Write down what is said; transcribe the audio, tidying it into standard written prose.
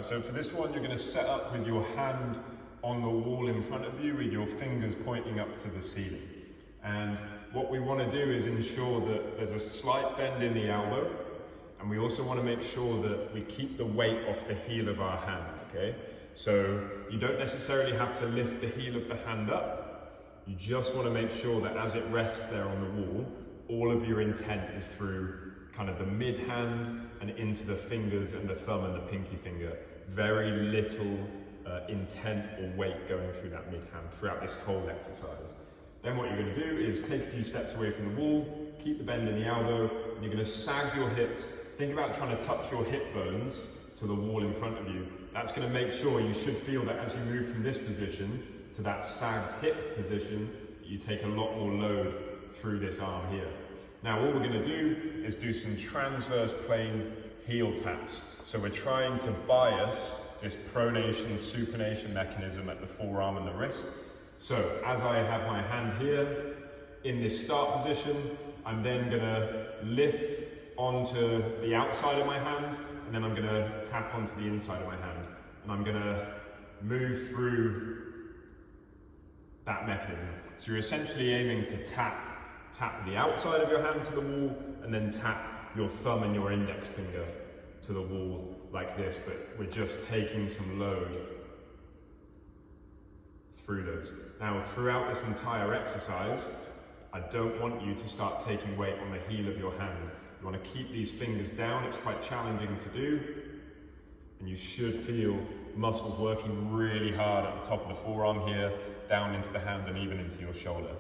So for this one, you're going to set up with your hand on the wall in front of you with your fingers pointing up to the ceiling. And what we want to do is ensure that there's a slight bend in the elbow, and we also want to make sure that we keep the weight off the heel of our hand, okay? So you don't necessarily have to lift the heel of the hand up. You just want to make sure that as it rests there on the wall, all of your intent is through kind of the mid hand and into the fingers and the thumb and the pinky finger. Very little intent or weight going through that mid hand throughout this whole exercise. Then what you're going to do is take a few steps away from the wall, keep the bend in the elbow, and you're going to sag your hips. Think about trying to touch your hip bones to the wall in front of you. That's going to make sure you should feel that as you move from this position to that sagged hip position, that you take a lot more load through this arm here. Now all we're going to do is do some transverse plane heel taps. So we're trying to bias this pronation, supination mechanism at the forearm and the wrist. So as I have my hand here in this start position, I'm then going to lift onto the outside of my hand, and then I'm going to tap onto the inside of my hand. And I'm going to move through that mechanism. So you're essentially aiming to tap the outside of your hand to the wall, and then tap your thumb and your index finger to the wall like this, but we're just taking some load through those. Now, throughout this entire exercise, I don't want you to start taking weight on the heel of your hand. You want to keep these fingers down. It's quite challenging to do, and you should feel muscles working really hard at the top of the forearm here, down into the hand and even into your shoulder.